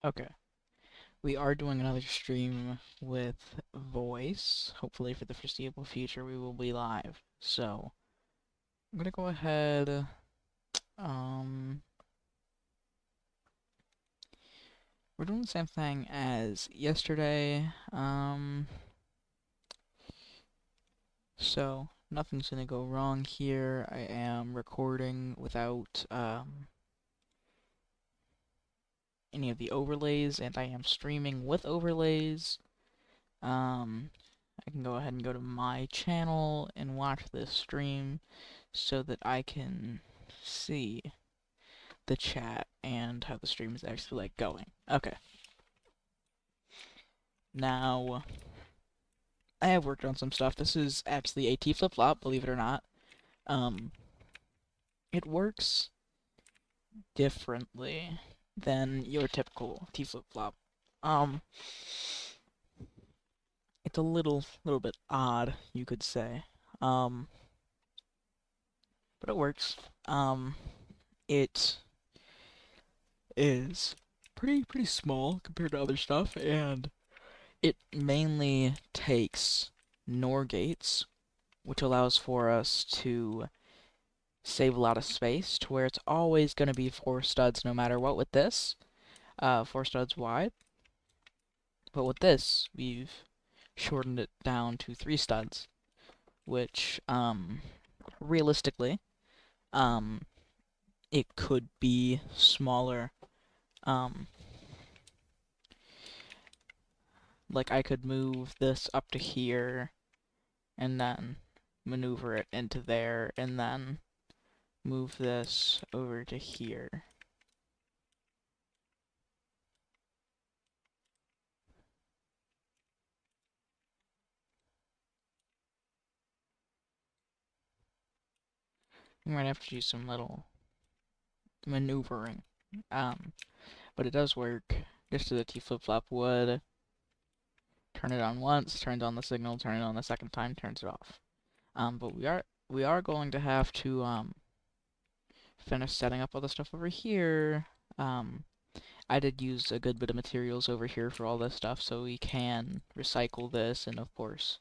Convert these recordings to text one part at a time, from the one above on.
Okay, we are doing another stream with voice. Hopefully for the foreseeable future we will be live. So, I'm gonna go ahead, um, we're doing the same thing as yesterday, so nothing's gonna go wrong here. I am recording without, any of the overlays, and I am streaming with overlays. I can go ahead and go to my channel and watch this stream so that I can see the chat and how the stream is actually like going. Okay. Now, I have worked on some stuff. This is actually a T flip-flop, believe it or not. Um, it works differently than your typical T flip-flop. Um, it's a little bit odd, you could say. Um, but it works. It is pretty small compared to other stuff, and it mainly takes NOR gates, which allows for us to save a lot of space to where it's always going to be 4 studs no matter what with this, 4 studs wide. But with this, we've shortened it down to 3 studs, which, realistically, um, it could be smaller. Um, like I could move this up to here and then maneuver it into there and then move this over to here. You might have to do some little maneuvering. Um, but it does work just as a T flip-flop would. Turn it on once, turns on the signal, turn it on the second time, turns it off. But we are going to have to finish setting up all the stuff over here. Um, I did use a good bit of materials over here for all this stuff, so we can recycle this, and of course,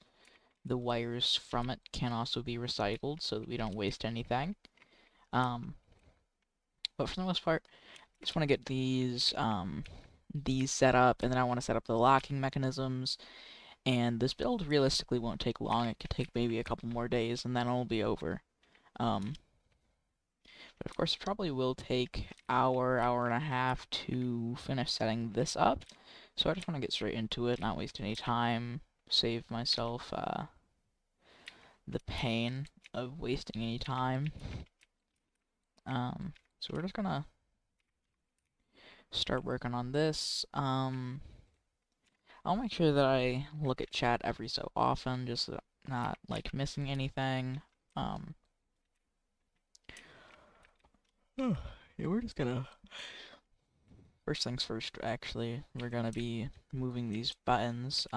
the wires from it can also be recycled so that we don't waste anything. Um, but for the most part, I just want to get these set up, and then I want to set up the locking mechanisms. And this build realistically won't take long. It could take maybe a couple more days, and then it'll be over. Um, but of course, it probably will take hour and a half to finish setting this up. So I just want to get straight into it, not waste any time, save myself the pain of wasting any time. So we're just gonna start working on this. I'll make sure that I look at chat every so often, just so that I'm not like missing anything. Yeah, we're just gonna. First things first, actually, we're gonna be moving these buttons,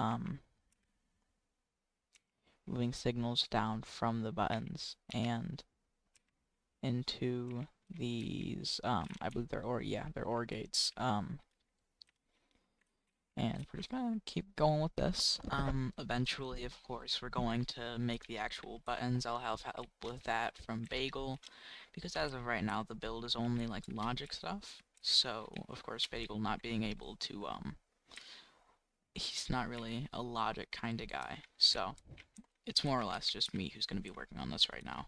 moving signals down from the buttons and into these, I believe they're OR gates. And we're just gonna keep going with this. Eventually, of course, we're going to make the actual buttons. I'll have help with that from Bagel, because as of right now, the build is only like logic stuff. So, of course, Bagel not being able to, he's not really a logic kind of guy. So, it's more or less just me who's gonna be working on this right now.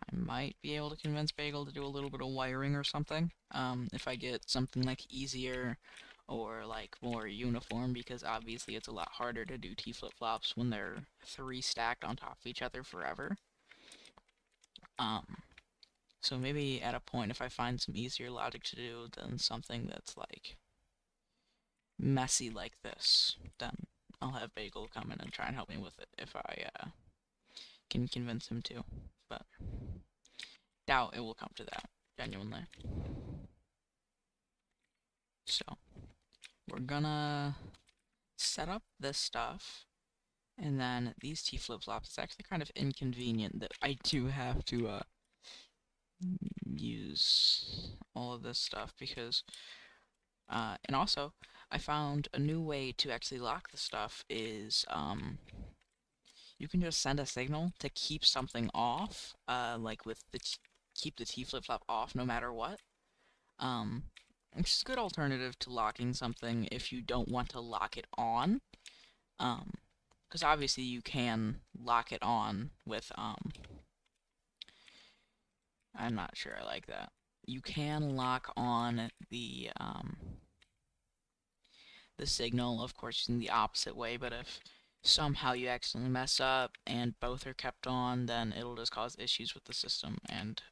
I might be able to convince Bagel to do a little bit of wiring or something, if I get something like easier or like more uniform, because obviously it's a lot harder to do T flip-flops when they're 3 stacked on top of each other forever. So maybe at a point, if I find some easier logic to do than something that's like messy like this, then I'll have Bagel come in and try and help me with it if I can convince him to. But doubt it will come to that, genuinely. So, we're gonna set up this stuff, and then these T flip-flops. It's actually kind of inconvenient that I do have to use all of this stuff because, and also, I found a new way to actually lock the stuff is, you can just send a signal to keep something off, like with the keep the T flip-flop off no matter what. Um, which is a good alternative to locking something if you don't want to lock it on. Because obviously you can lock it on with, I'm not sure I like that. You can lock on the signal, of course, using the opposite way, but if somehow you accidentally mess up and both are kept on, then it'll just cause issues with the system, and,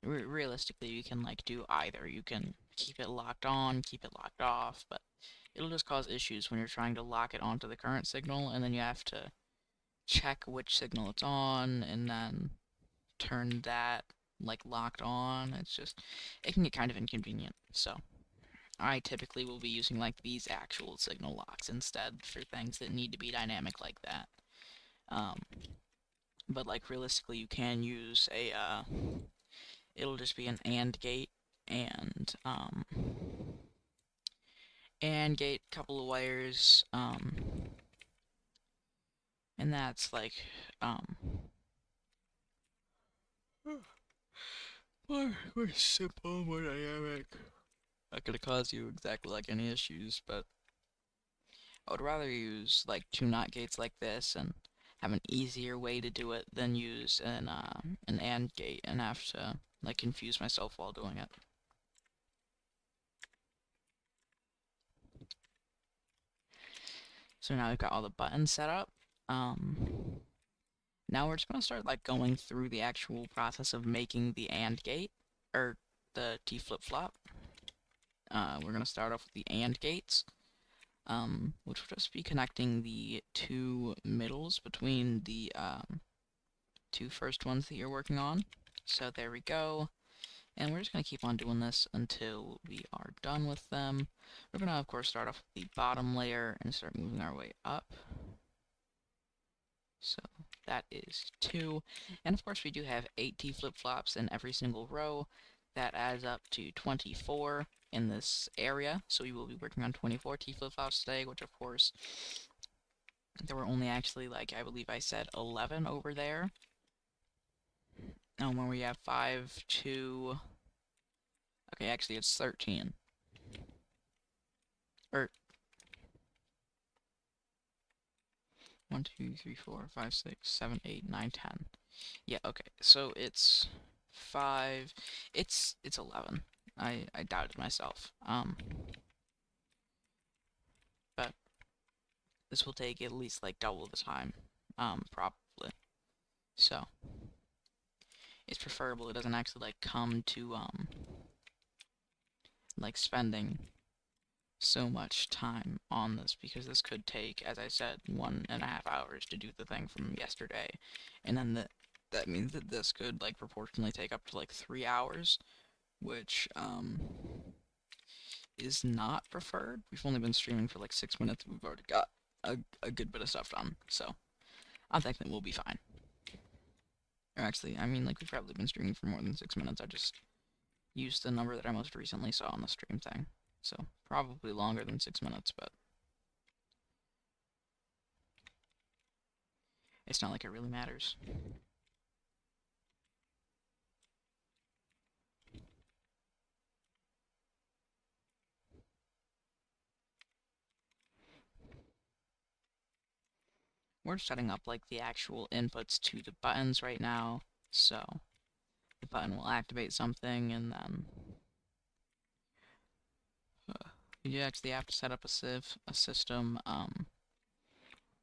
realistically, you can, like, do either. You can keep it locked on, keep it locked off, but it'll just cause issues when you're trying to lock it onto the current signal, and then you have to check which signal it's on, and then turn that, like, locked on. It's just, it can get kind of inconvenient, so I typically will be using, like, these actual signal locks instead for things that need to be dynamic like that. Um, but, like, realistically, you can use a, it'll just be an AND gate, and gate, couple of wires, and that's, like, more simple, more dynamic. Not gonna cause you exactly like any issues, but I would rather use like two NOT gates like this and have an easier way to do it than use an AND gate and have to like confuse myself while doing it. So now we've got all the buttons set up. Now we're just gonna start like going through the actual process of making the AND gate or the T flip-flop. We're gonna start off with the AND gates. Which will just be connecting the two middles between the two first ones that you're working on. So there we go. And we're just going to keep on doing this until we are done with them. We're going to, of course, start off with the bottom layer and start moving our way up. So that is 2. And of course we do have 8 T flip-flops in every single row. That adds up to 24 in this area. So we will be working on 24 T flip-flops today, which of course there were only actually, like, I believe I said 11 over there. When we have 5, 2... Okay, actually it's 13. Or 1, 2, 3, 4, 5, 6, 7, 8, 9, 10. Yeah, okay. So it's 5. It's 11. I doubted myself. But this will take at least like double the time. Probably. So it's preferable it doesn't actually like come to like spending so much time on this, because this could take, as I said, 1.5 hours to do the thing from yesterday, and then that means that this could like proportionally take up to like 3 hours, which is not preferred. We've only been streaming for like 6 minutes. We've already got a good bit of stuff done, so I think that we'll be fine. Or actually, I mean, like, we've probably been streaming for more than 6 minutes. I just used the number that I most recently saw on the stream thing. So, probably longer than 6 minutes, but it's not like it really matters. We're setting up, like, the actual inputs to the buttons right now, so the button will activate something, and then you actually have to set up a system,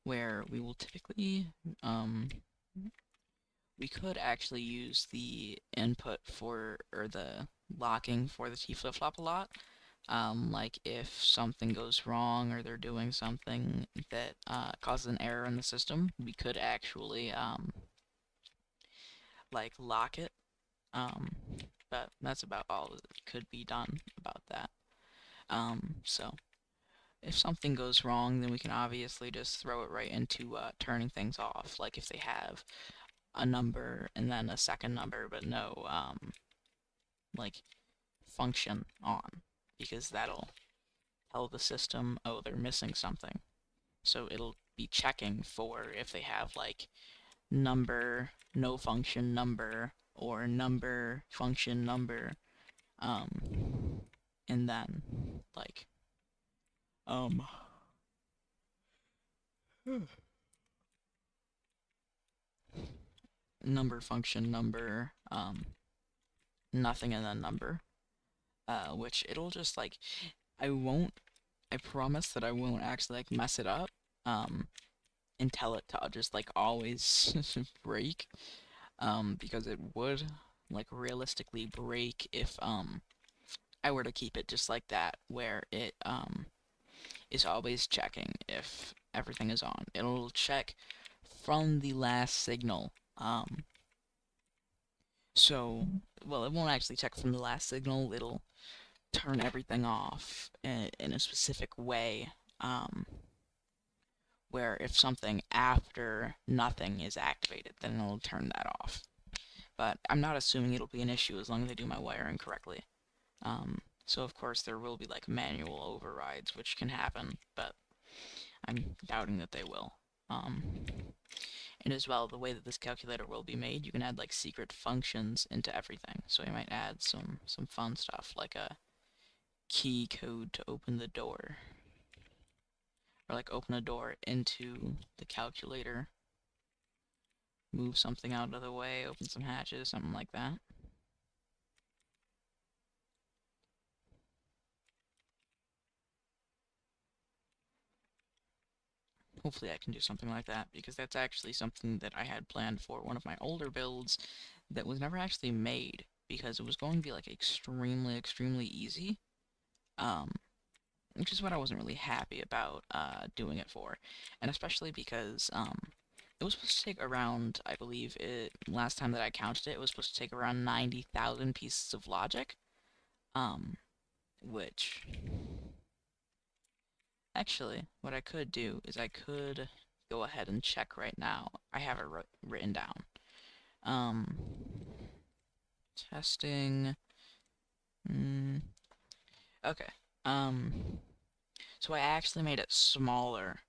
where we will typically, we could actually use the input for, or the locking for the T flip-flop a lot. Like if something goes wrong or they're doing something that causes an error in the system, we could actually like lock it. But that's about all that could be done about that. So if something goes wrong, then we can obviously just throw it right into turning things off. Like if they have a number and then a second number, but no, like, function on, because that'll tell the system, oh, they're missing something. So it'll be checking for if they have, like, number, no function number, or number, function number, and then, like, um, number, function number, nothing, and then number, which it'll just, like, I promise that I won't actually, like, mess it up, and tell it to just, like, always break, because it would, like, realistically break if, I were to keep it just like that, where it, is always checking if everything is on. It'll check from the last signal, so, well, it won't actually check from the last signal, it'll turn everything off in a specific way, where if something after nothing is activated, then it'll turn that off. But I'm not assuming it'll be an issue as long as I do my wiring correctly. So of course there will be, like, manual overrides, which can happen, but I'm doubting that they will. And as well, the way that this calculator will be made, you can add, like, secret functions into everything. So you might add some fun stuff, like a key code to open the door, or, like, open a door into the calculator, move something out of the way, open some hatches, something like that. Hopefully I can do something like that, because that's actually something that I had planned for one of my older builds that was never actually made, because it was going to be, like, extremely easy, which is what I wasn't really happy about doing it for, and especially because it was supposed to take around, I believe last time that I counted it, it was supposed to take around 90,000 pieces of logic, which, actually, what I could do is I could go ahead and check right now. I have it written down. Testing. Okay. So I actually made it smaller,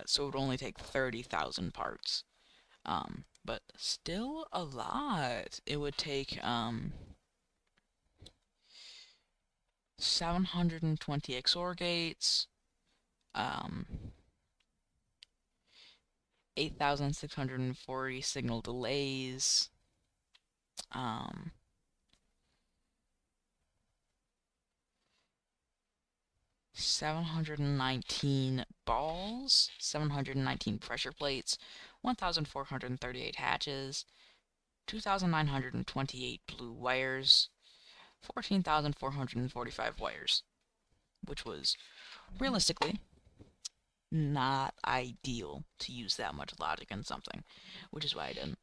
so it would only take 30,000 parts. But still a lot. It would take, 720 XOR gates, 8,640 signal delays, 719 balls, 719 pressure plates, 1,438 hatches, 2,928 blue wires, 14,445 wires, which was realistically not ideal to use that much logic in something, which is why I didn't.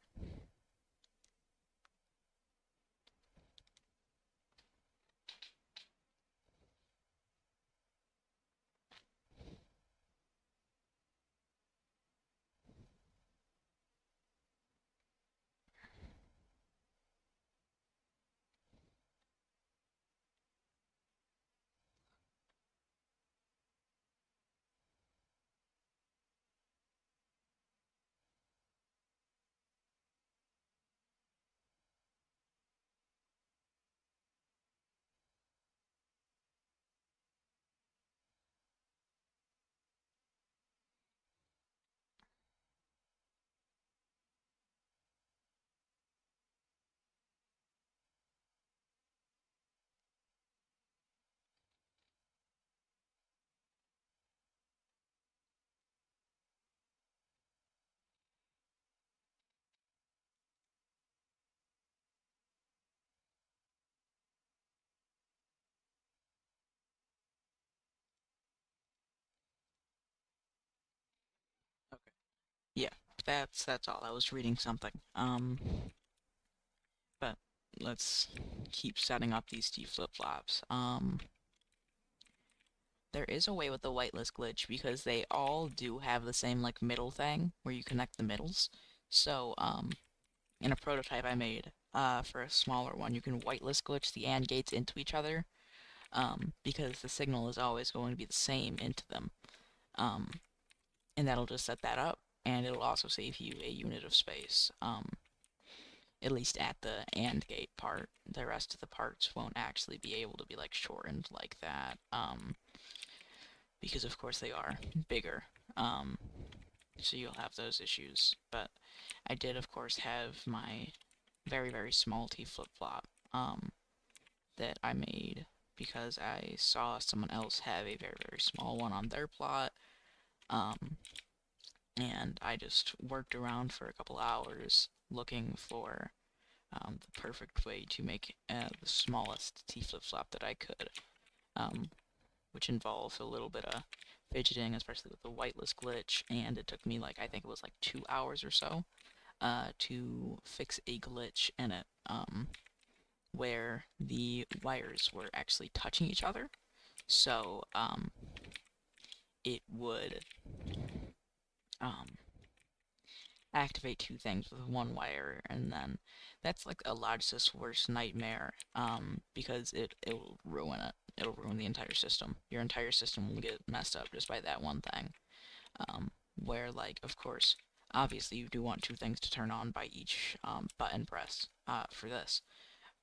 Okay. Yeah, that's all. I was reading something. But let's keep setting up these T flip-flops. There is a way with the whitelist glitch, because they all do have the same, like, middle thing where you connect the middles. So, in a prototype I made for a smaller one, you can whitelist glitch the AND gates into each other, because the signal is always going to be the same into them. And that'll just set that up, and it'll also save you a unit of space. At least at the AND gate part. The rest of the parts won't actually be able to be like shortened like that, because of course they are bigger. So you'll have those issues. But I did, of course, have my very, very small T flip-flop that I made because I saw someone else have a very, very small one on their plot. And I just worked around for a couple hours looking for the perfect way to make the smallest T flip-flop that I could, which involved a little bit of fidgeting, especially with the whitelist glitch, and it took me like, I think it was like 2 hours or so to fix a glitch in it, where the wires were actually touching each other, so it would activate two things with one wire, and then that's like a logicist's worst nightmare, because it'll ruin it. It'll ruin the entire system. Your entire system will get messed up just by that one thing. Where, like, of course, obviously you do want two things to turn on by each button press for this,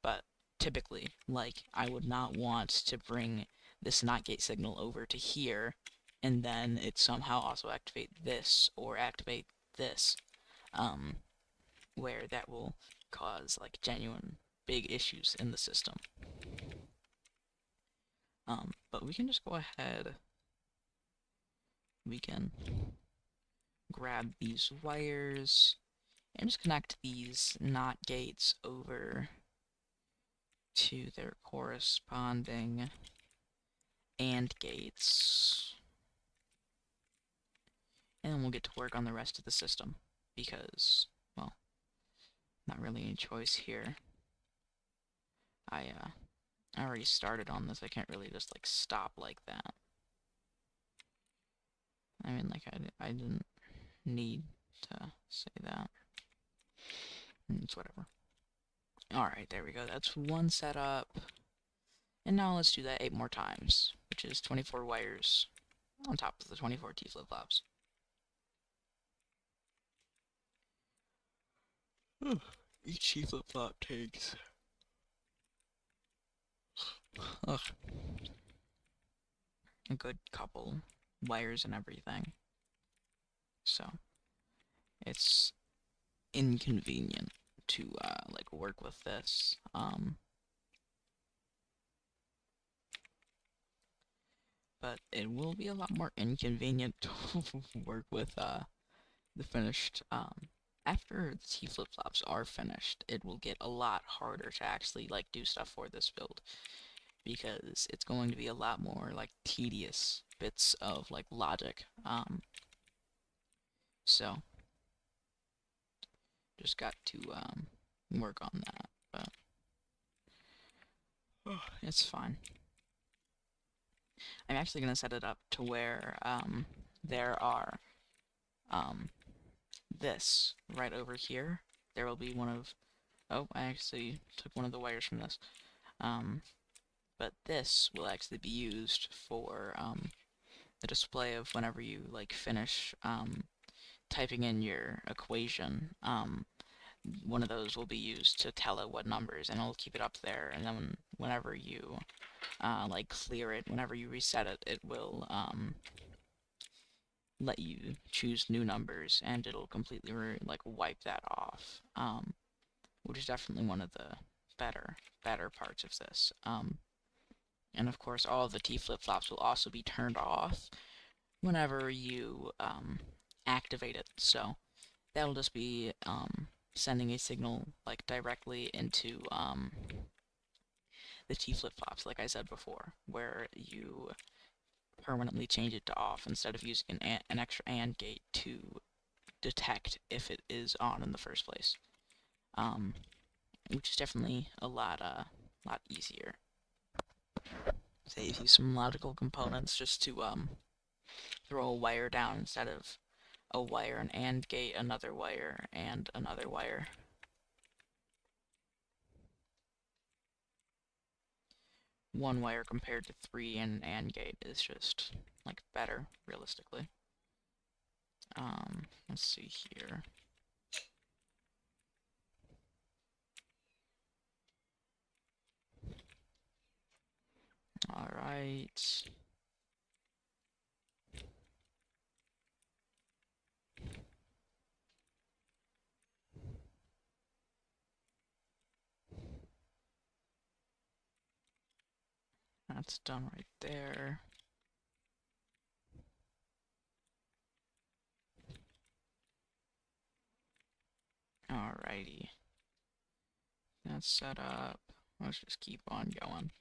but typically, like, I would not want to bring this NOT gate signal over to here, and then it somehow also activate this, or activate this, where that will cause, like, genuine big issues in the system. But we can just go ahead, we can grab these wires, and just connect these NOT gates over to their corresponding AND gates. And then we'll get to work on the rest of the system, because, well, not really any choice here. I already started on this. I can't really just, like, stop like that. I mean, like, I didn't need to say that. It's whatever. Alright, there we go. That's one setup. And now let's do that 8 more times, which is 24 wires on top of the 24 T flip-flops. Each T flip-flop takes a good couple wires and everything. So it's inconvenient to like work with this. But it will be a lot more inconvenient to work with the finished. After the T flip-flops are finished, it will get a lot harder to actually like do stuff for this build, because it's going to be a lot more like tedious bits of like logic. So just got to work on that, but it's fine. I'm actually going to set it up to where there are this right over here. There will be one of... Oh, I actually took one of the wires from this. But this will actually be used for the display of whenever you like finish typing in your equation. One of those will be used to tell it what numbers, and it'll keep it up there, and then whenever you like clear it, whenever you reset it, it will let you choose new numbers, and it'll completely like wipe that off, which is definitely one of the better parts of this. And of course, all of the T flip-flops will also be turned off whenever you activate it, so that'll just be sending a signal like directly into the T flip-flops, like I said before, where you permanently change it to off instead of using an extra AND gate to detect if it is on in the first place, which is definitely a lot easier. Saves you some logical components just to throw a wire down instead of a wire, an AND gate, another wire, and another wire. one wire compared to 3 in an AND gate is just, like, better, realistically. Let's see here. Alright. That's done right there. Alrighty. That's set up. Let's just keep on going.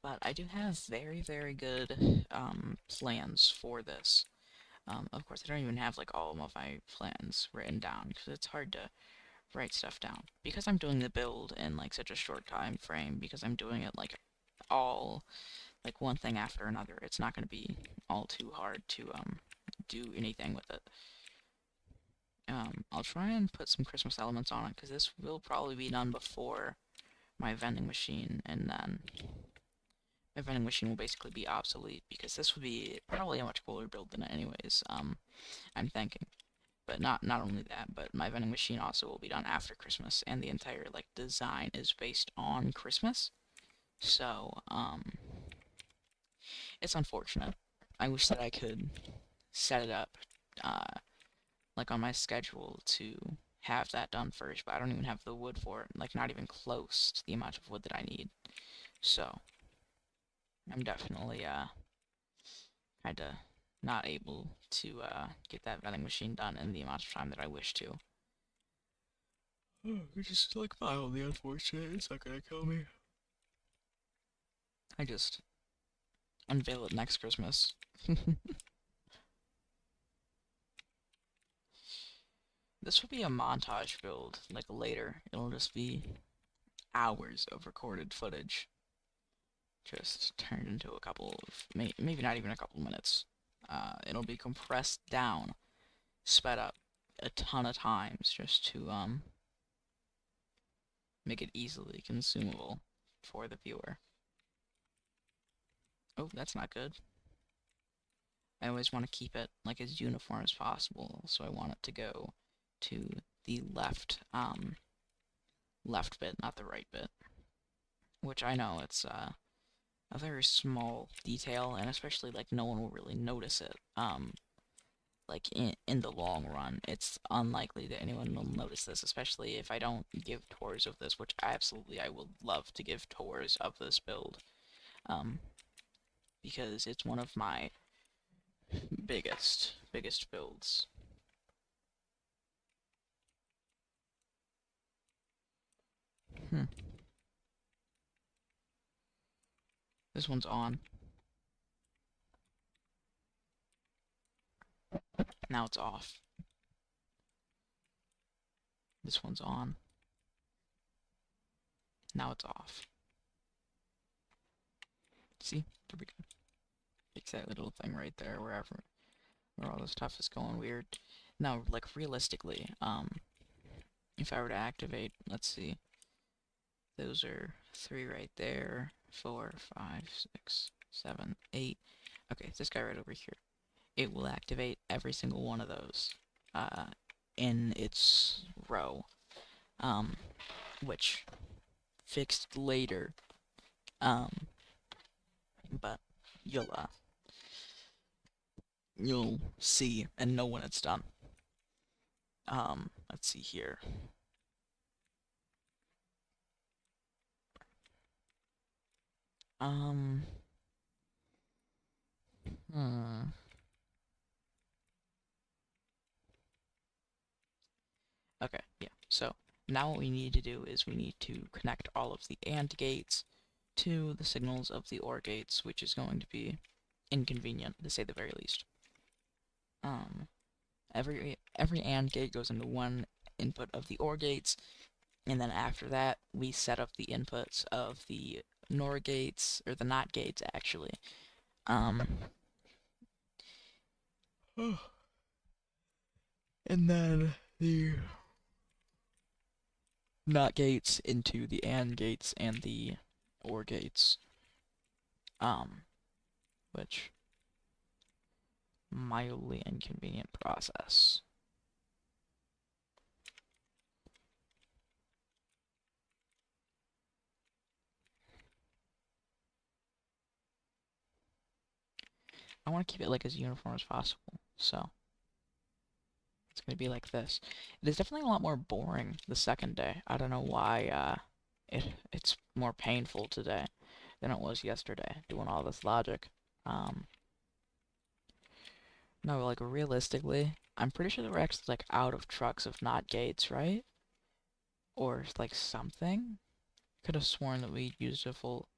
But I do have very, very good, plans for this. Of course, I don't even have, like, all of my plans written down, because it's hard to write stuff down. Because I'm doing the build in, like, such a short time frame, because I'm doing it, like, all, like, one thing after another, it's not going to be all too hard to, do anything with it. I'll try and put some Christmas elements on it, because this will probably be done before my vending machine, and then my vending machine will basically be obsolete, because this would be probably a much cooler build than it anyways, I'm thinking. But not only that, but my vending machine also will be done after Christmas, and the entire, like, design is based on Christmas. So, it's unfortunate. I wish that I could set it up, like, on my schedule to have that done first, but I don't even have the wood for it, like, not even close to the amount of wood that I need. So, I'm definitely, kinda not able to, get that vending machine done in the amount of time that I wish to. Which is, like, mildly unfortunate. It's not gonna kill me. I just unveil it next Christmas. This will be a montage build, like, later. It'll just be hours of recorded footage. Just turned into a couple of, maybe not even a couple minutes. It'll be compressed down, sped up a ton of times just to, make it easily consumable for the viewer. Oh, that's not good. I always want to keep it, like, as uniform as possible, so I want it to go to the left, left bit, not the right bit. Which I know it's, a very small detail, and especially, like, no one will really notice it. Like, in the long run, it's unlikely that anyone will notice this, especially if I don't give tours of this, which absolutely I would love to give tours of this build. Because it's one of my biggest builds. This one's on. Now it's off. This one's on. Now it's off. See? There we go. Fix that little thing right there, where all this stuff is going weird. Now, like, realistically, if I were to activate, let's see. Those are 3 right there. 4, 5, 6, 7, 8. Okay, this guy right over here. It will activate every single one of those, in its row, which fixed later, but you'll see and know when it's done. Let's see here. Okay, yeah, so now what we need to do is we need to connect all of the AND gates to the signals of the OR gates, which is going to be inconvenient, to say the very least. Every AND gate goes into one input of the OR gates, and then after that, we set up the inputs of the NOR gates, or the NOT gates, actually. And then the NOT gates into the AND gates and the OR gates, which mildly inconvenient process. I want to keep it like as uniform as possible, so it's gonna be like this. It is definitely a lot more boring the second day. I don't know why it's more painful today than it was yesterday doing all this logic. No, like realistically, I'm pretty sure that we're actually like out of trucks of not gates, right? Or like something. Could have sworn that we used a full.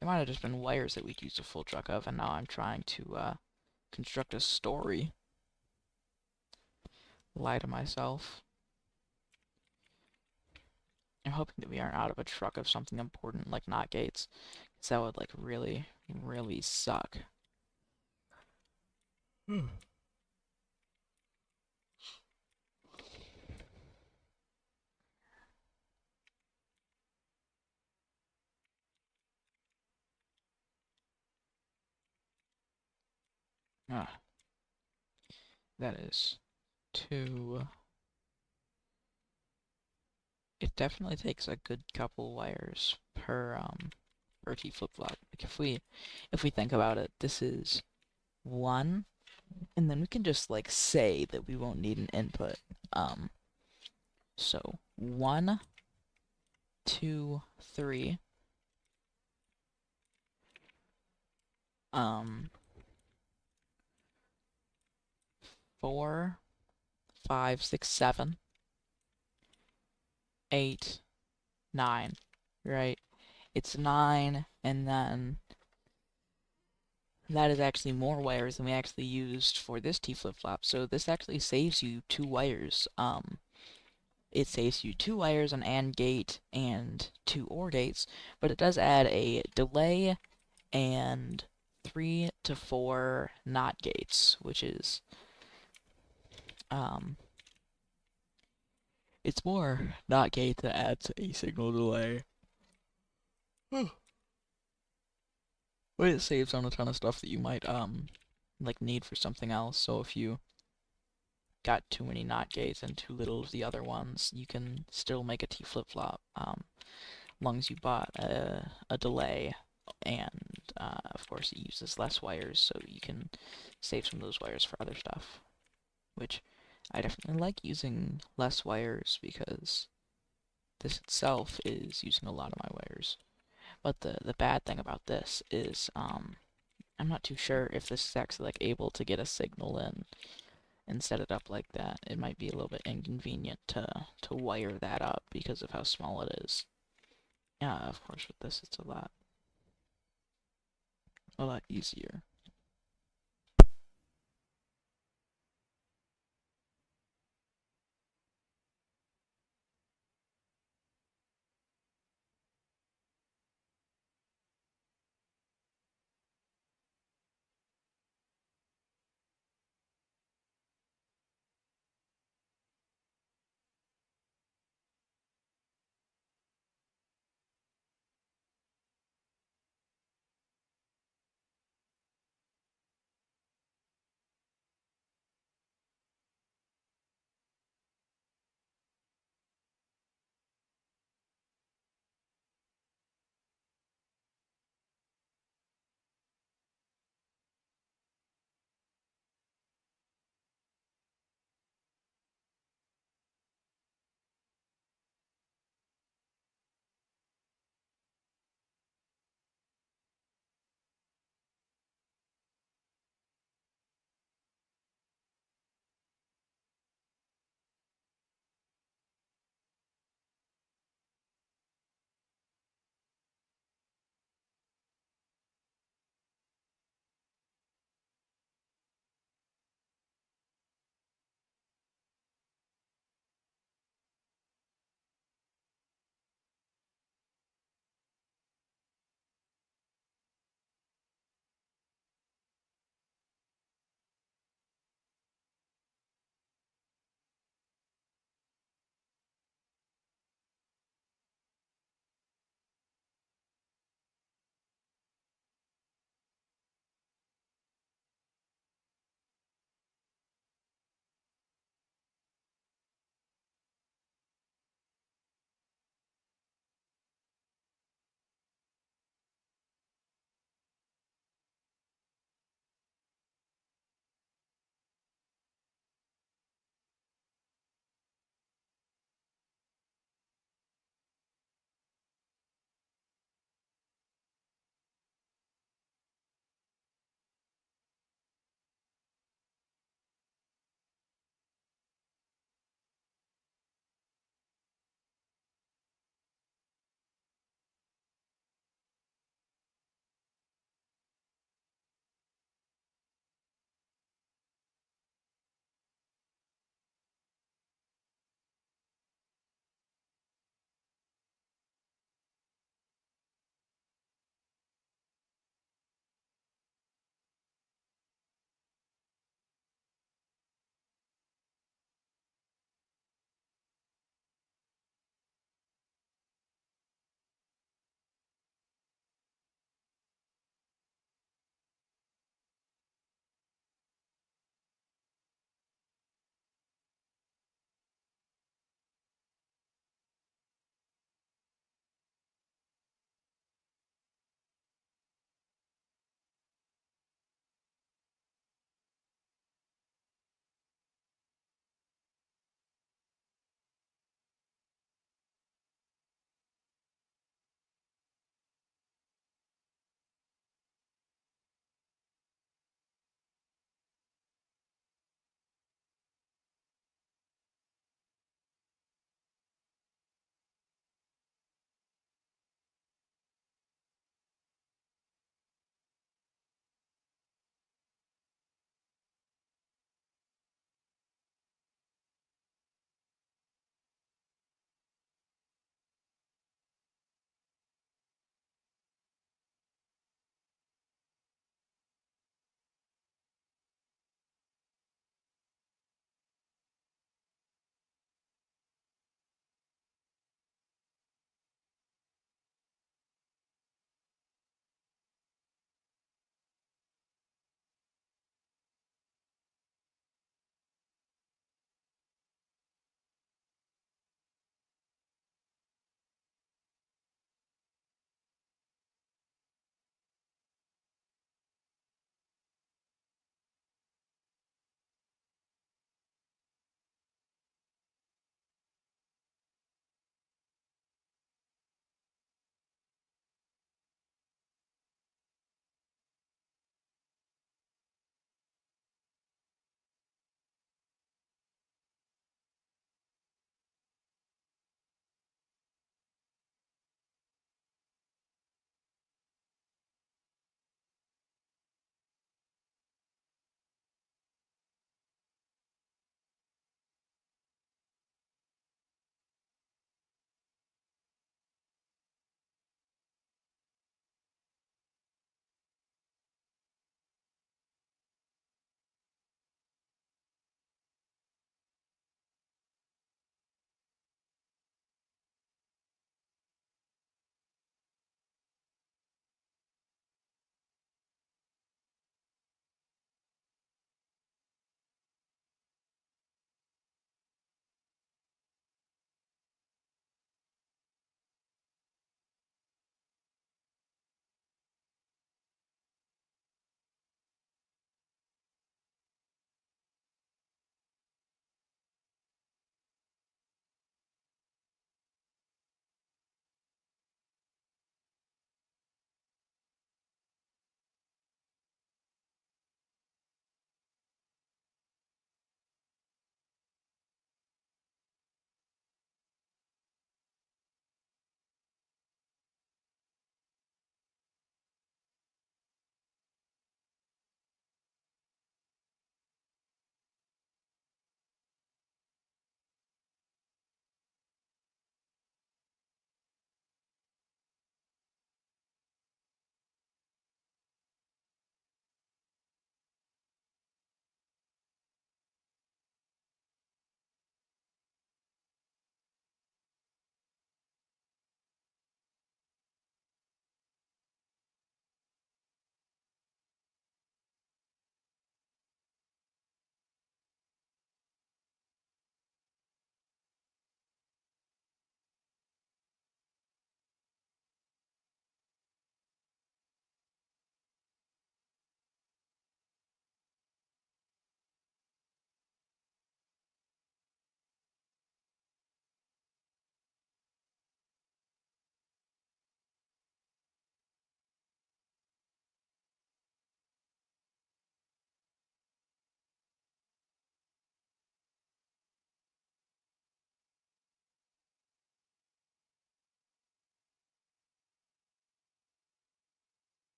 It might have just been wires that we'd used a full truck of, and now I'm trying to construct a story. Lie to myself. I'm hoping that we aren't out of a truck of something important like not gates, because that would like really, really suck. Ah, that is too. It definitely takes a good couple wires per T flip-flop. Like if we think about it, this is one, and then we can just like say that we won't need an input. So 1, 2, 3. 4, 5, 6, 7, 8, 9. Right? It's 9, and then that is actually more wires than we actually used for this T flip-flop. So this actually saves you 2 wires. It saves you 2 wires, an AND gate, and 2 OR gates, but it does add a delay and 3 to 4 NOT gates, which is, it's more NOT gate that adds a signal delay. But it saves on a ton of stuff that you might, like need for something else. So if you got too many NOT gates and too little of the other ones, you can still make a T flip-flop, as long as you bought a delay, and of course it uses less wires, so you can save some of those wires for other stuff, which I definitely like using less wires because this itself is using a lot of my wires. But the bad thing about this is I'm not too sure if this is actually like able to get a signal in and set it up like that. It might be a little bit inconvenient to wire that up because of how small it is. Yeah, of course with this it's a lot easier.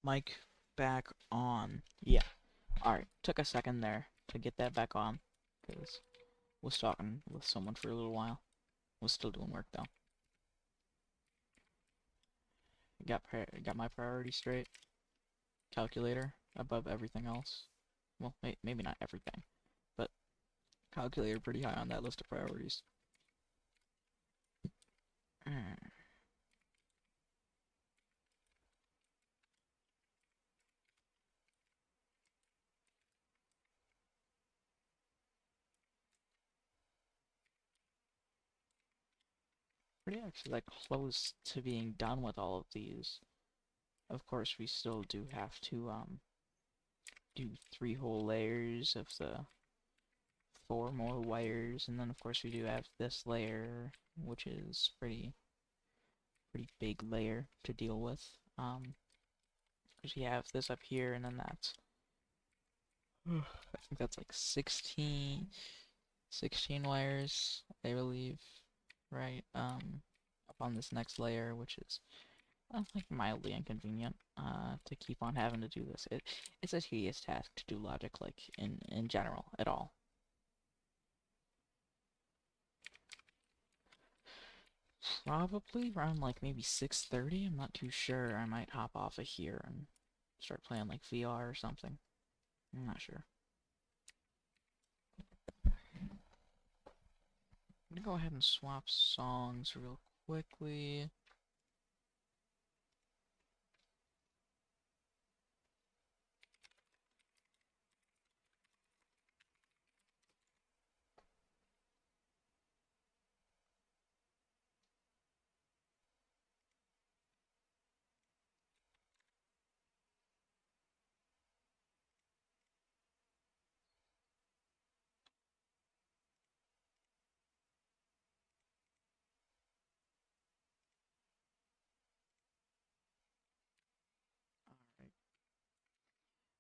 Mic back on. Yeah. Alright, took a second there to get that back on, because was talking with someone for a little while. Was still doing work though. Got my priorities straight. Calculator above everything else. Well, maybe not everything, but calculator pretty high on that list of priorities. Pretty actually like close to being done with all of these. Of course, we still do have to do 3 whole layers of the 4 more wires, and then of course we do have this layer, which is pretty big layer to deal with. Because we have this up here, and then that's I think that's like 16 wires, I believe, right? Up on this next layer, which is like mildly inconvenient to keep on having to do this. It's a tedious task to do logic, like in general at all. Probably around like maybe 6:30. I'm not too sure. I might hop off of here and start playing like VR or something. I'm not sure. I'm gonna go ahead and swap songs real quickly.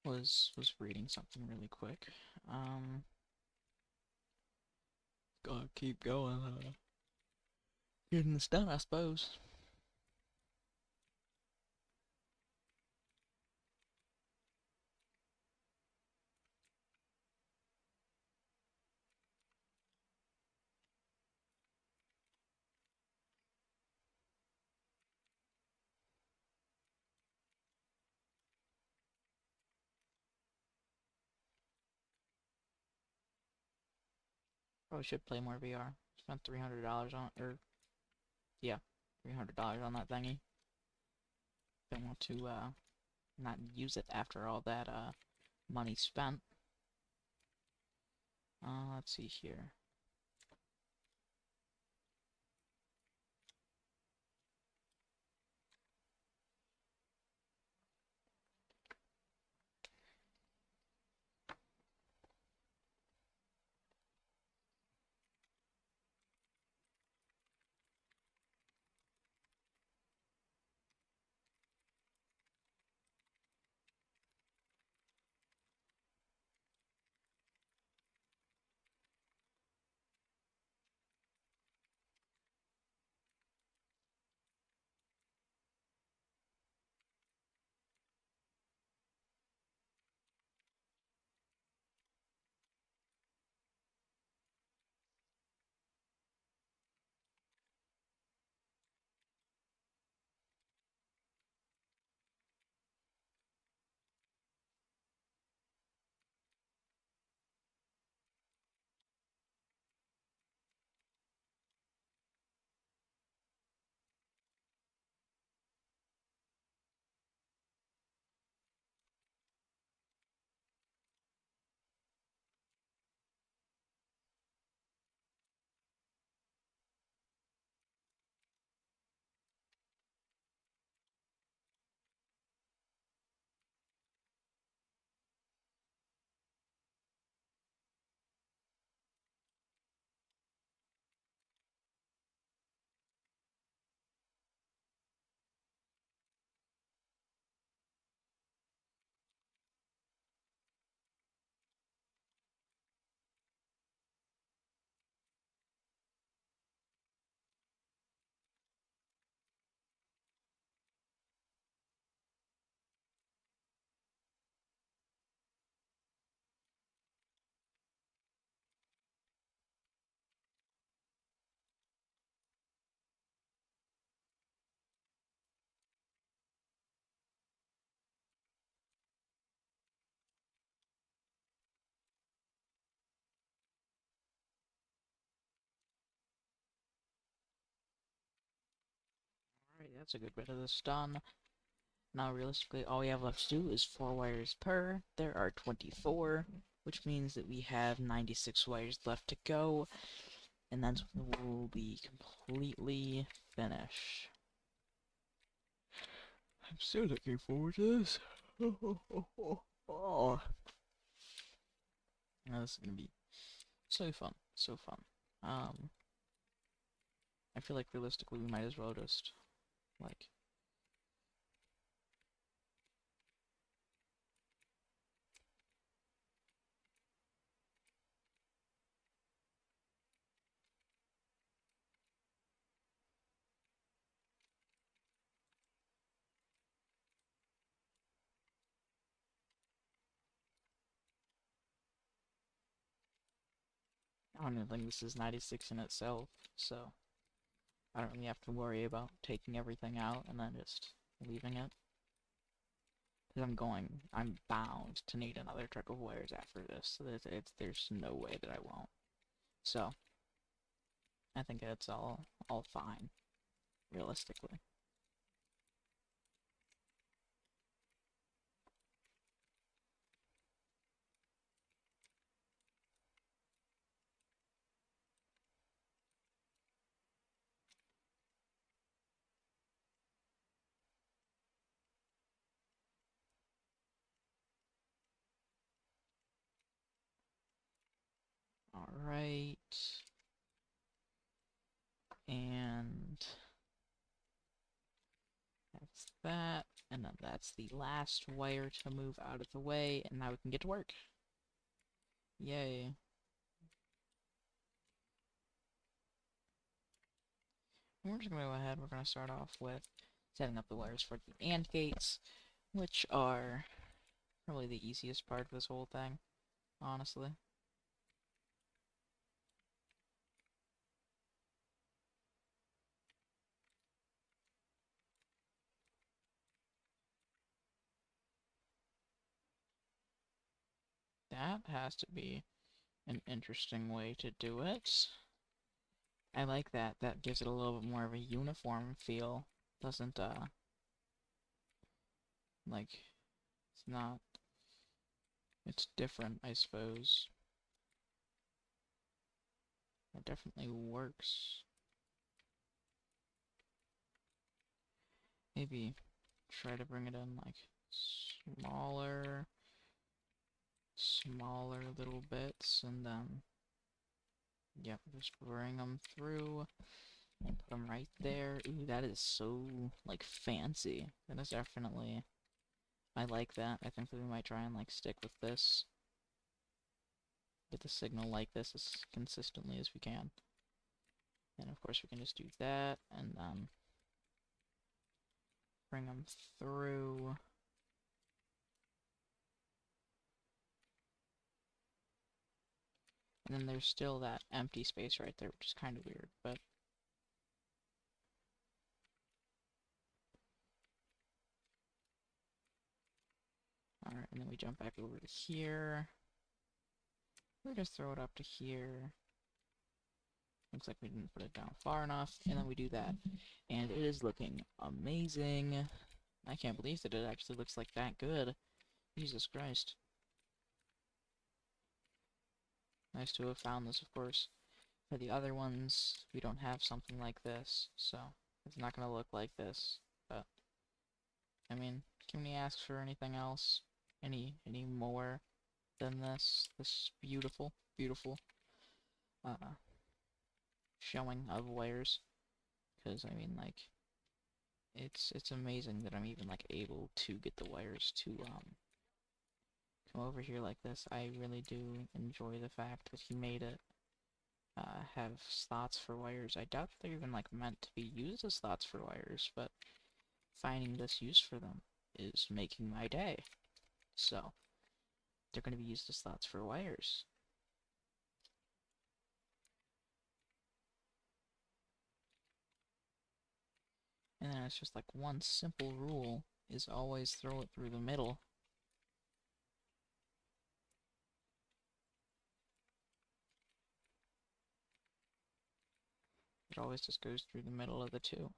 Alright. Was reading something really quick. Gotta keep going. Getting this done, I suppose. Probably should play more VR. Spent $300 on, or yeah, $300 on that thingy. Don't want to not use it after all that money spent. Let's see here. that's a good bit of this done. Now, realistically, all we have left to do is 4 wires per. There are 24, which means that we have 96 wires left to go, and then we'll be completely finished. I'm so looking forward to this. Oh. Now, this is gonna be so fun, so fun. I feel like realistically we might as well just, like... I don't even think this is 96 in itself, so I don't really have to worry about taking everything out and then just leaving it. Because I'm bound to need another truck of wires after this, so there's no way that I won't. So, I think it's all fine, realistically. Alright. And that's that. And then that's the last wire to move out of the way, and now we can get to work. Yay. And we're just gonna go ahead, we're gonna start off with setting up the wires for the AND gates, which are probably the easiest part of this whole thing, honestly. That has to be an interesting way to do it. I like that. That gives it a little bit more of a uniform feel. Doesn't, like, it's not... It's different, I suppose. It definitely works. Maybe try to bring it in, like, smaller little bits, and then, yep, just bring them through, and put them right there. Ooh, that is so, like, fancy. That is definitely, I like that. I think that we might try and, like, stick with this. Get the signal like this as consistently as we can. And of course we can just do that, and then bring them through. And then there's still that empty space right there, which is kind of weird, but... Alright, and then we jump back over to here. We just throw it up to here. Looks like we didn't put it down far enough, and then we do that. And it is looking amazing. I can't believe that it actually looks like that good. Jesus Christ. Nice to have found this, of course. For the other ones, we don't have something like this, so it's not gonna look like this. But, I mean, can we ask for anything else? Any more than this? This beautiful, beautiful, showing of wires. Because, I mean, like, it's amazing that I'm even, like, able to get the wires to, come over here like this. I really do enjoy the fact that he made it, have slots for wires. I doubt they're even, like, meant to be used as slots for wires, but finding this use for them is making my day. So, they're going to be used as slots for wires. And then it's just like one simple rule is always throw it through the middle. It always just goes through the middle of the two.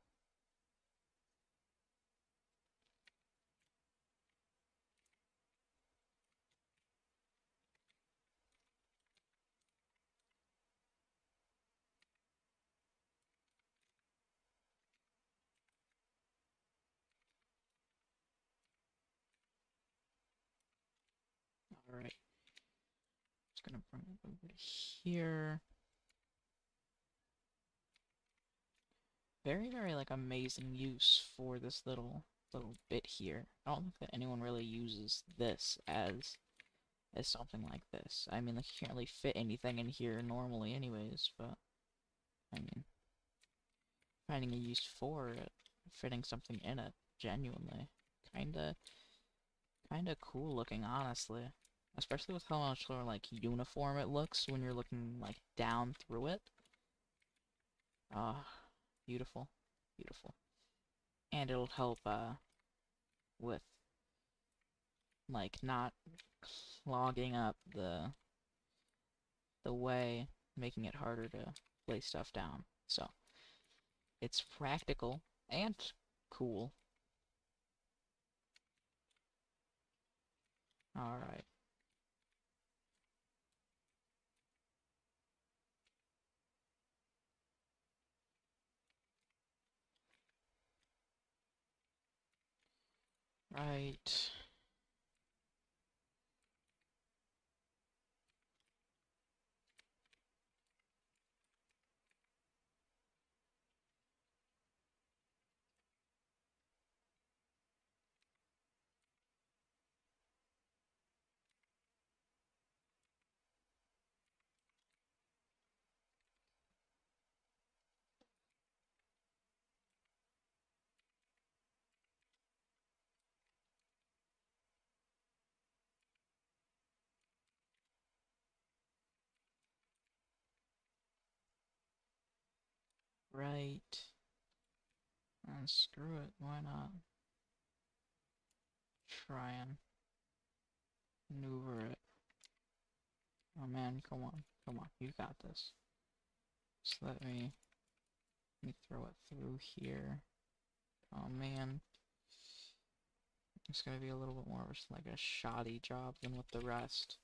Alright. Just gonna bring it over to here. Very, very, like, amazing use for this little bit here. I don't think that anyone really uses this as something like this. I mean, like, you can't really fit anything in here normally anyways, but, I mean, finding a use for it, fitting something in it, genuinely, kinda cool looking, honestly. Especially with how much more, like, uniform it looks when you're looking, like, down through it. Ah, beautiful. Beautiful. And it'll help, with, like, not clogging up the way, making it harder to lay stuff down. So, it's practical and cool. Alright. Right. Right. And screw it, why not? Try and maneuver it. Oh man, come on. Come on, you got this. Just let me throw it through here. Oh man. It's gonna be a little bit more of like a shoddy job than with the rest.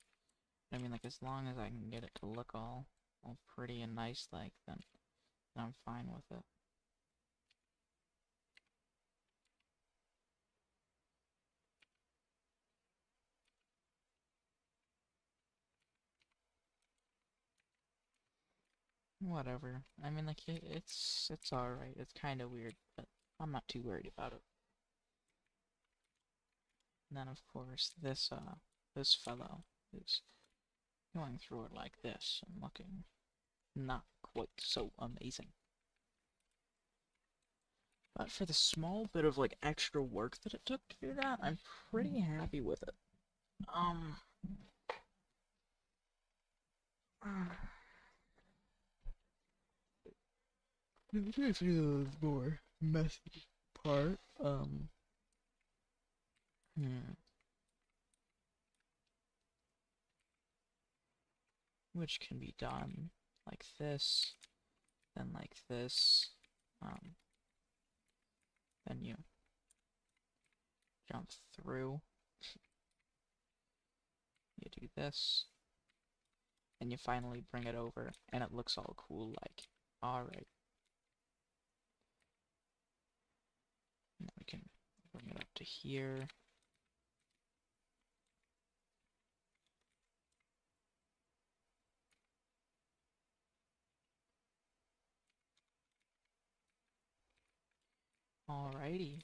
I mean, like, as long as I can get it to look all pretty and nice, like, then I'm fine with it. Whatever. I mean, like, it's alright. It's kind of weird, but I'm not too worried about it. And then, of course, this fellow is going through it like this and looking not quite so amazing. But for the small bit of, like, extra work that it took to do that, I'm pretty happy with it. If you the more messy part, which can be done like this, then like this, then you jump through, you do this, and you finally bring it over, and it looks all cool, like, alright. Now we can bring it up to here. Alrighty,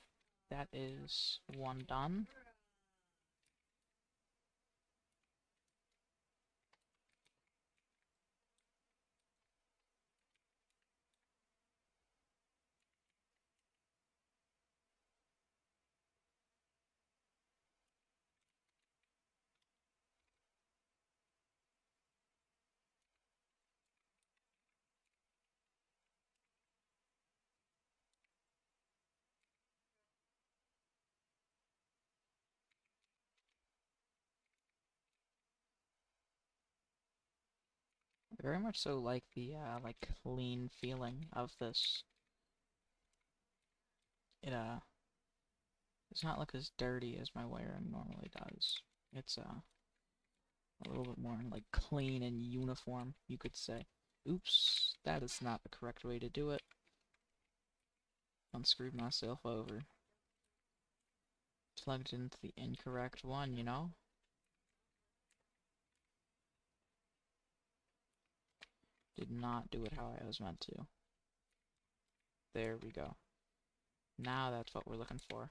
that is one done. Very much so like the, like, clean feeling of this. It's not look as dirty as my wiring normally does. It's, a little bit more, like, clean and uniform, you could say. Oops, that is not the correct way to do it. Unscrewed myself over. Plugged into the incorrect one, you know? Did not do it how I was meant to. There we go. Now that's what we're looking for.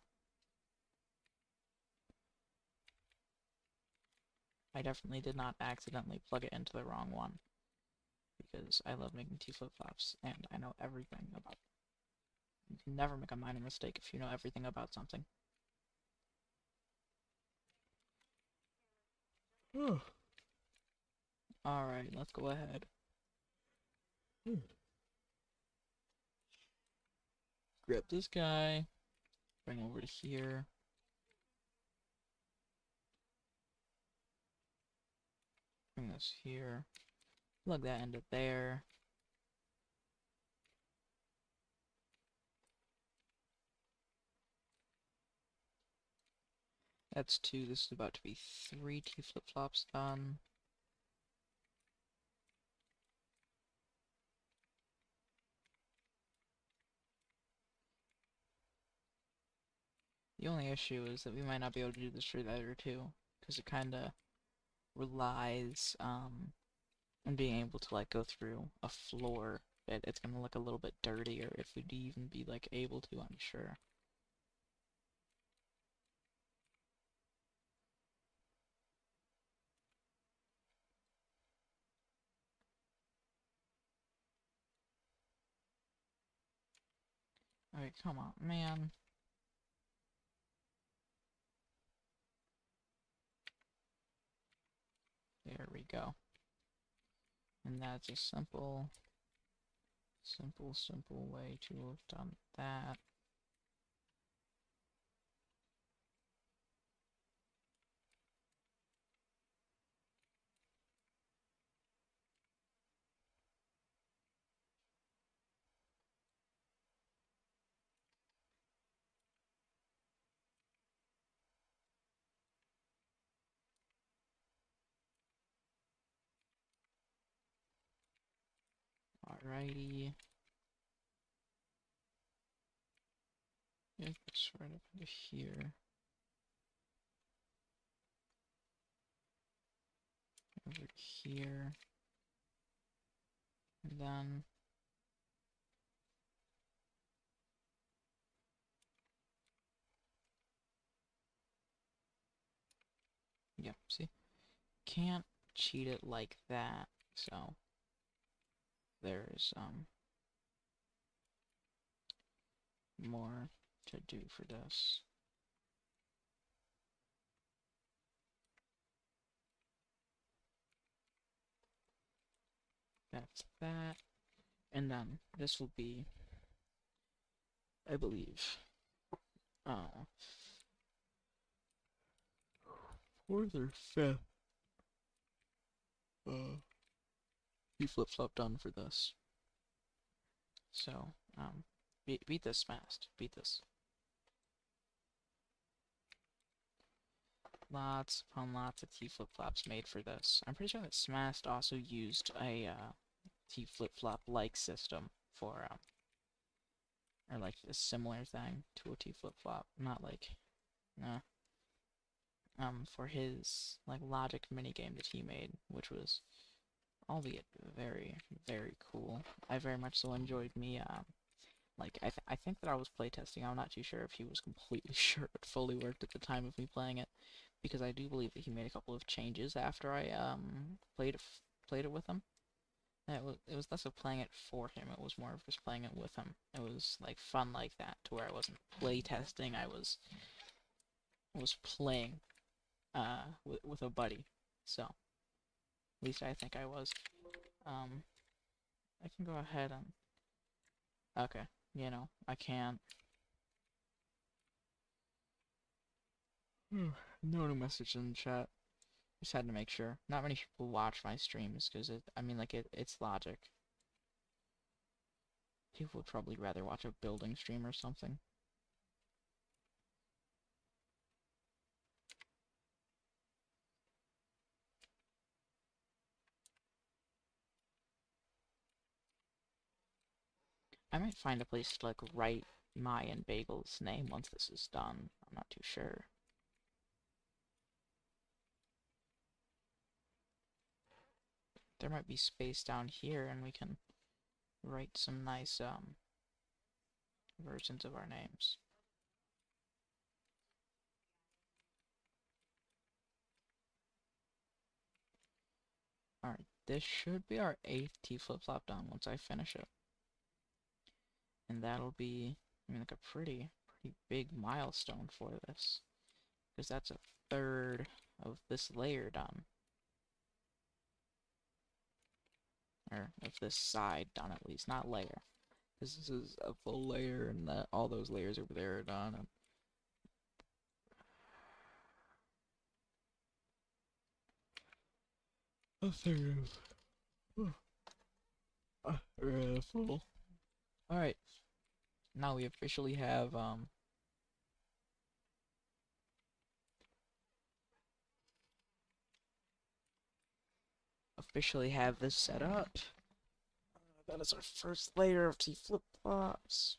I definitely did not accidentally plug it into the wrong one, because I love making T flip-flops, and I know everything about them. You can never make a minor mistake if you know everything about something. Alright, let's go ahead. Grab this guy, bring over to here. Bring this here. Plug that into there. That's 2. This is about to be 3 T flip-flops done. The only issue is that we might not be able to do this for the other 2, because it kinda relies on being able to like go through a floor. It's gonna look a little bit dirtier if we'd even be like able to, I'm sure. Alright, come on, man. There we go. And that's a simple way to have done that. Alrighty. It's right up into here. Over here. And then yep, see? Can't cheat it like that, so there's more to do for this. That's that. And then this will be, I believe, 4th or 5th T flip-flop done for this. So, beat this fast. Beat this. Lots upon lots of T flip-flops made for this. I'm pretty sure that Smashed also used a T flip-flop-like system for or like a similar thing to a T flip-flop, not like for his like logic minigame that he made, which was albeit very, very cool. I very much so enjoyed me like I think that I was playtesting. I'm not too sure if he was completely sure it fully worked at the time of me playing it, because I do believe that he made a couple of changes after I played it with him. It was less of playing it for him. It was more of just playing it with him. It was like fun like that, to where I wasn't playtesting. I was playing with a buddy. So at least I think I was. I can go ahead and okay. You know, I can't. No new message in the chat. Just had to make sure. Not many people watch my streams because I mean, like it's logic. People would probably rather watch a building stream or something. I might find a place to like write my and Bagel's name once this is done. I'm not too sure. there might be space down here, and we can write some nice versions of our names. Alright, this should be our 8th T flip-flop done once I finish it. And that'll be, I mean, like a pretty big milestone for this. Because that's a third of this layer done. Or of this side done at least, not layer. Because this is a full layer and all those layers over there are done. And a third of full. Alright. Now we officially have this set up. That is our first layer of T flip-flops.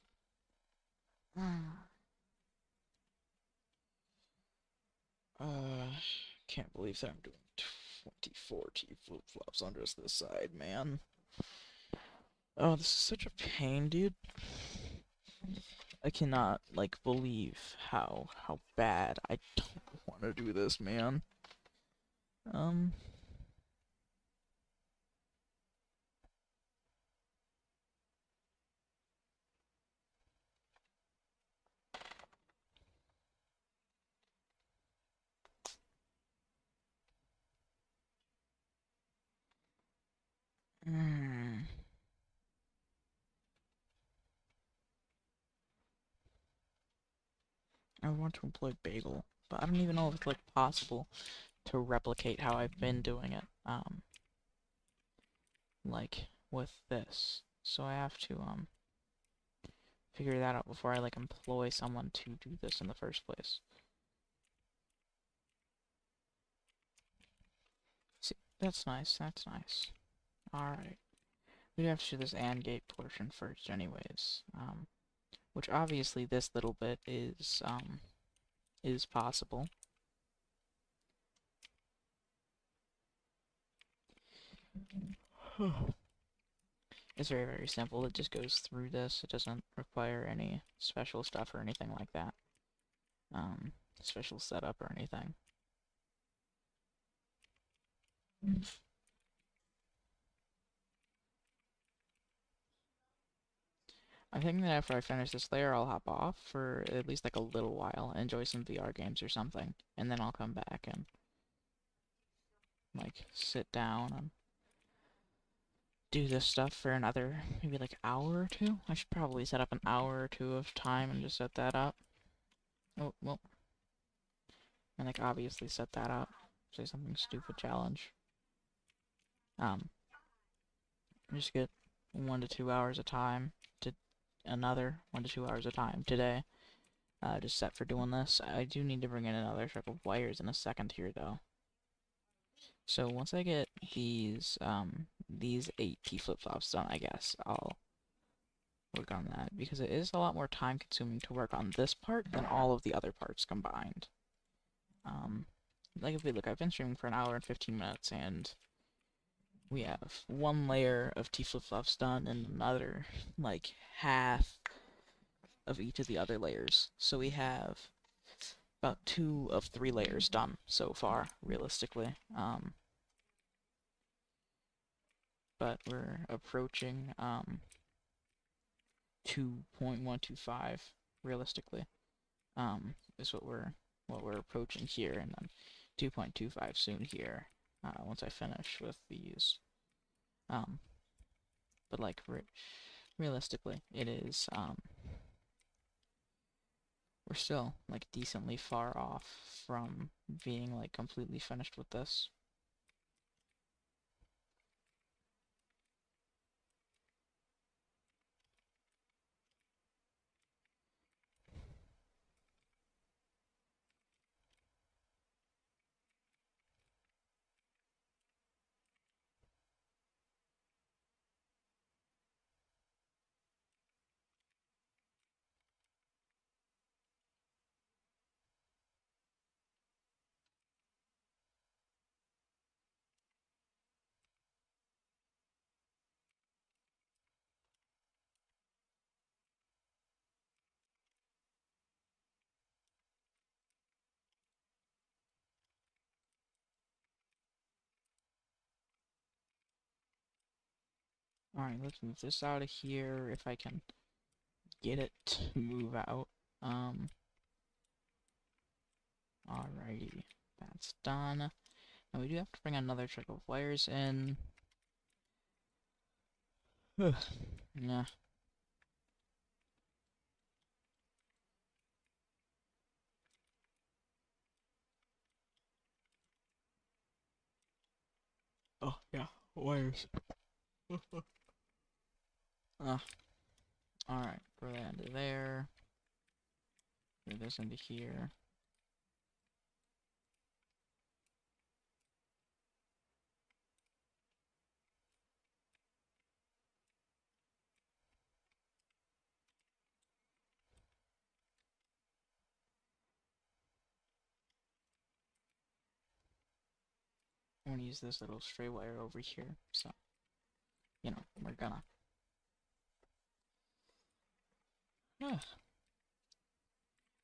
Can't believe that I'm doing 24 T flip-flops on just this side, man. Oh, this is such a pain, dude. I cannot, like, believe how bad I don't want to do this, man. I want to employ Bagel, but I don't even know if it's, like, possible to replicate how I've been doing it, like, with this. So I have to, figure that out before I, like, employ someone to do this in the first place. See, that's nice, that's nice. Alright. We'd have to do this AND gate portion first anyways, which obviously this little bit is possible. It's very simple. It just goes through this. It doesn't require any special stuff or anything like that. Special setup or anything. I think that after I finish this layer, I'll hop off for at least like a little while, enjoy some VR games or something, and then I'll come back and like sit down and do this stuff for another maybe like hour or two. I should probably set up an hour or two of time and just set that up. Oh, well. And like obviously set that up. Say something stupid challenge. Just get 1 to 2 hours of time to another 1 to 2 hours of time today. Just set for doing this. I do need to bring in another strip of wires in a second here though. So once I get these 8 T flip-flops done, I guess I'll work on that because it is a lot more time consuming to work on this part than all of the other parts combined. Like if we look, I've been streaming for an hour and 15 minutes and we have 1 layer of T flip-flops done and another like half of each of the other layers. So we have about 2 of 3 layers done so far, realistically. But we're approaching 2.125 realistically. Is what we're approaching here, and then 2.25 soon here. Once I finish with these. But like realistically, it is we're still like decently far off from being like completely finished with this. Alright, let's move this out of here if I can get it to move out. Alrighty, that's done. Now we do have to bring another truck of wires in. Yeah. Oh, yeah, wires. Alright, throw that into there. Throw this into here. I'm gonna use this little stray wire over here, so, you know, we're gonna.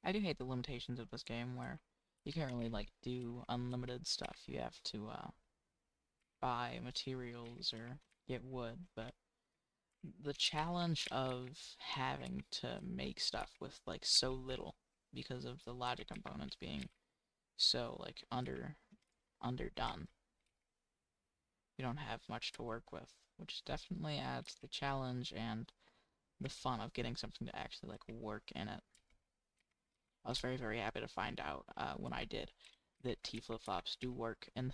I do hate the limitations of this game where you can't really, like, do unlimited stuff. You have to, buy materials or get wood, but the challenge of having to make stuff with, like, so little because of the logic components being so, like, underdone. You don't have much to work with, which definitely adds the challenge and the fun of getting something to actually, like, work in it. I was very, very happy to find out when I did that T flip-flops do work in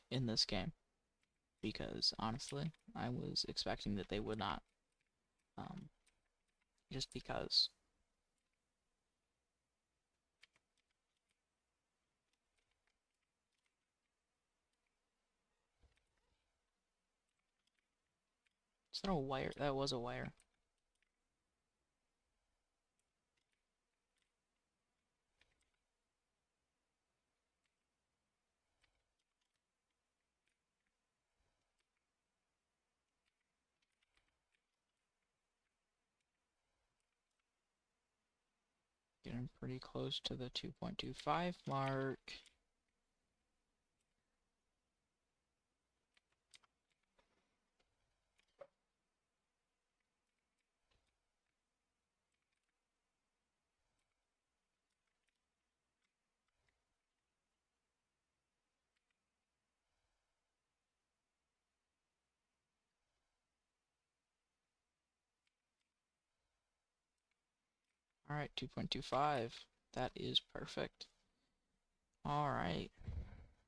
in this game, because honestly, I was expecting that they would not, just because. Is that a wire? That was a wire. Getting pretty close to the 2.25 mark. Alright, 2.25. That is perfect. Alright.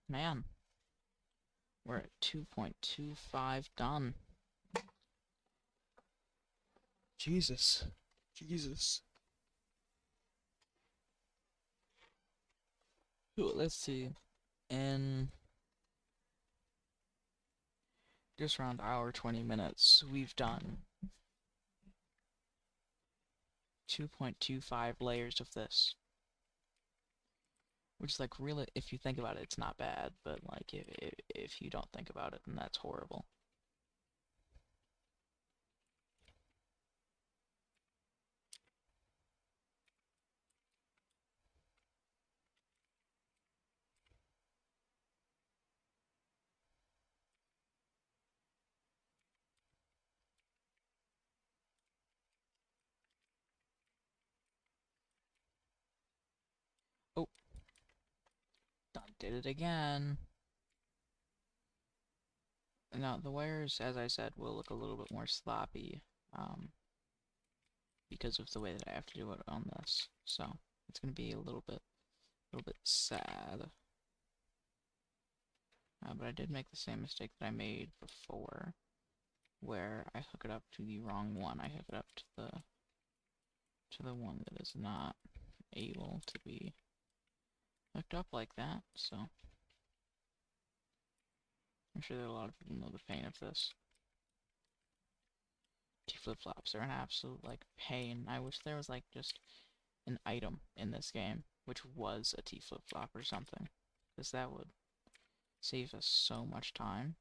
Man. We're at 2.25 done. Jesus. Jesus. Ooh, let's see. In just around hour 20 minutes, we've done 2.25 layers of this. Which is, like, really, if you think about it, it's not bad, but, like, if you don't think about it, then that's horrible. Oh, did it again. Now, the wires, as I said, will look a little bit more sloppy, because of the way that I have to do it on this. So, it's gonna be a little bit sad. But I did make the same mistake that I made before, where I hook it up to the wrong one. I hook it up to the one that is not able to be hooked up like that, so I'm sure that a lot of people know the pain of this. T flip-flops are an absolute, like, pain. I wish there was, like, just an item in this game which was a T flip-flop or something, because that would save us so much time.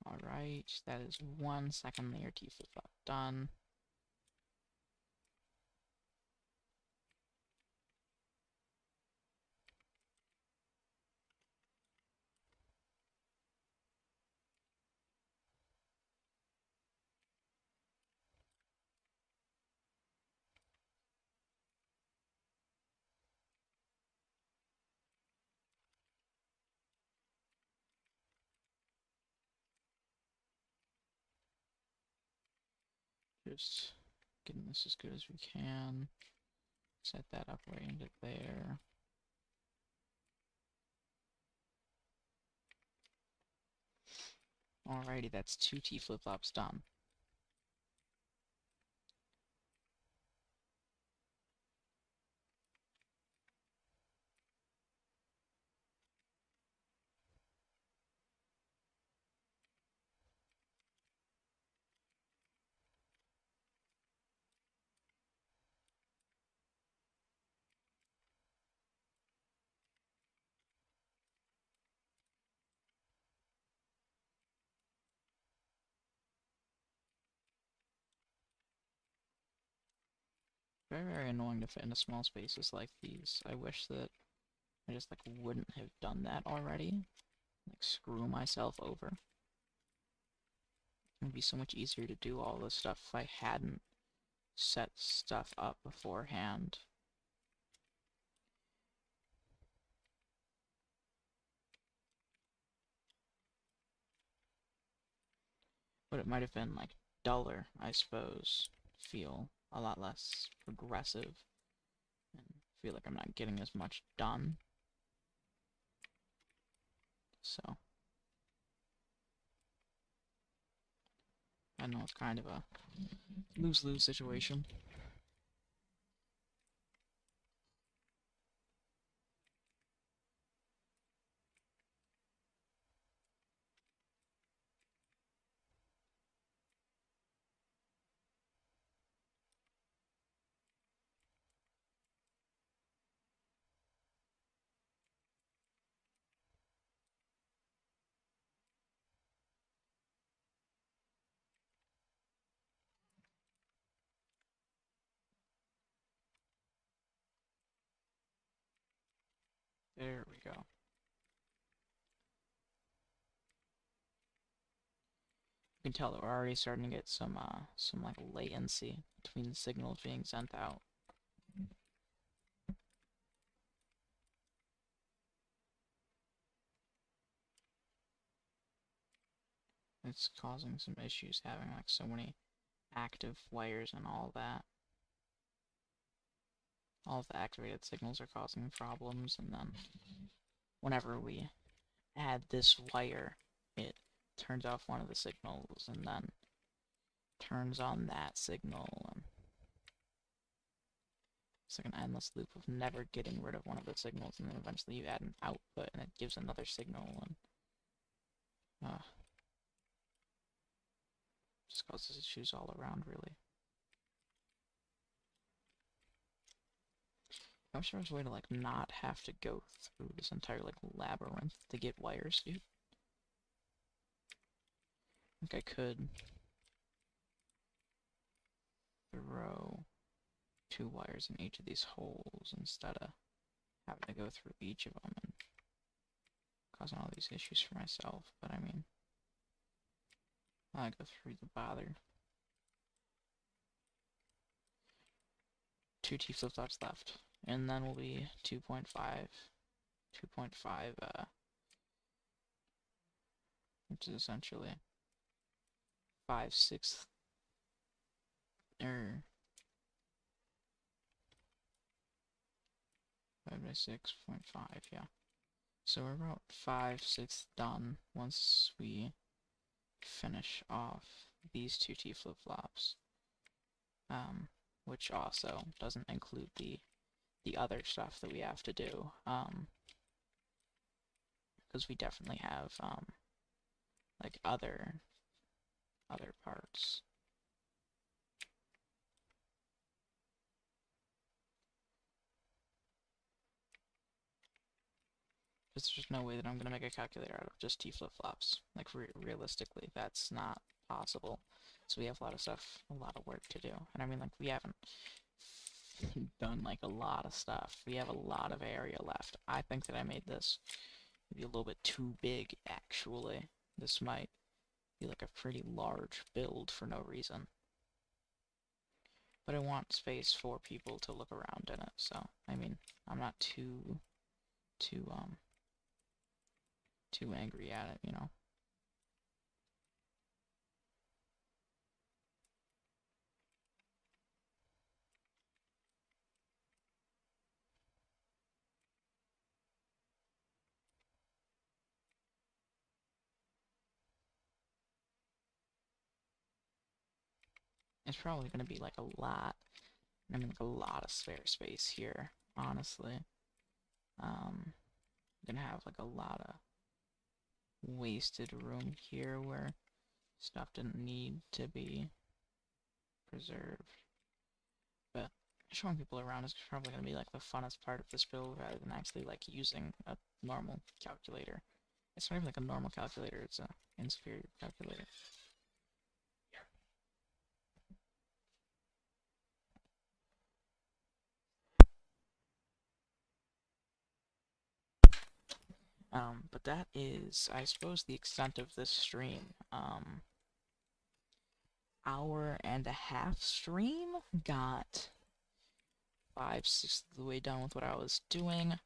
Alright, that is 1 second layer T flip-flop done. just getting this as good as we can. Set that up right into there. Alrighty, that's 2 T flip-flops done. Very, very annoying to fit into small spaces like these. I wish that I just, like, wouldn't have done that already. Like, screw myself over. It would be so much easier to do all this stuff if I hadn't set stuff up beforehand. But it might have been, like, duller, I suppose. Feel a lot less progressive. And feel like I'm not getting as much done. So, I know it's kind of a lose-lose situation. There we go. You can tell that we're already starting to get some like latency between the signals being sent out. It's causing some issues having like so many active wires and all that. All of the activated signals are causing problems, and then whenever we add this wire, it turns off one of the signals and then turns on that signal, and it's like an endless loop of never getting rid of one of the signals, and then eventually you add an output and it gives another signal, and just causes issues all around, really. I wish there was a way to, like, not have to go through this entire, like, labyrinth to get wires, dude. I think I could throw 2 wires in each of these holes instead of having to go through each of them and causing all these issues for myself, but I mean, I'll go through the bother. 2 T flip-flops left, and then we'll be 2.5, which is essentially 5/6, or 5/6.5, yeah. So we're about 5/6 done once we finish off these 2 T flip-flops, which also doesn't include the other stuff that we have to do, because we definitely have like other parts. Because there's no way that I'm gonna make a calculator out of just T flip-flops. Like, realistically, that's not possible. So we have a lot of stuff, a lot of work to do. And I mean, like, we haven't done, like, a lot of stuff. We have a lot of area left. I think that I made this maybe a little bit too big, actually. This might be, like, a pretty large build for no reason. But I want space for people to look around in it, so, I mean, I'm not too angry at it, you know? It's probably gonna be like a lot. I mean, like a lot of spare space here, honestly. I'm gonna have like a lot of wasted room here where stuff didn't need to be preserved. But showing people around is probably gonna be like the funnest part of this build rather than actually like using a normal calculator. It's not even like a normal calculator, it's a inferior calculator. But that is, I suppose, the extent of this stream. Hour and a half stream. Got 5/6 of the way done with what I was doing.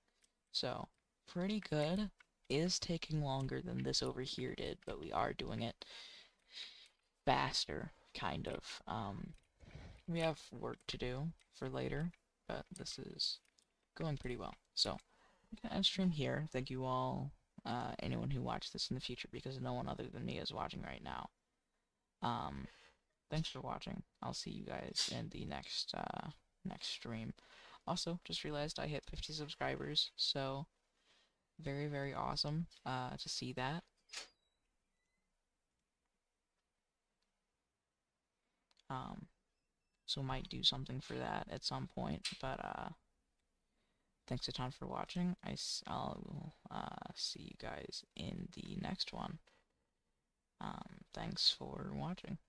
So, pretty good. Is taking longer than this over here did, but we are doing it faster, kind of. We have work to do for later, but this is going pretty well. So, I'm gonna end stream here. Thank you all, anyone who watched this in the future, because no one other than me is watching right now. Thanks for watching. I'll see you guys in the next stream. Also, just realized I hit 50 subscribers, so very, very awesome to see that. So might do something for that at some point, but thanks a ton for watching. I'll see you guys in the next one. Thanks for watching.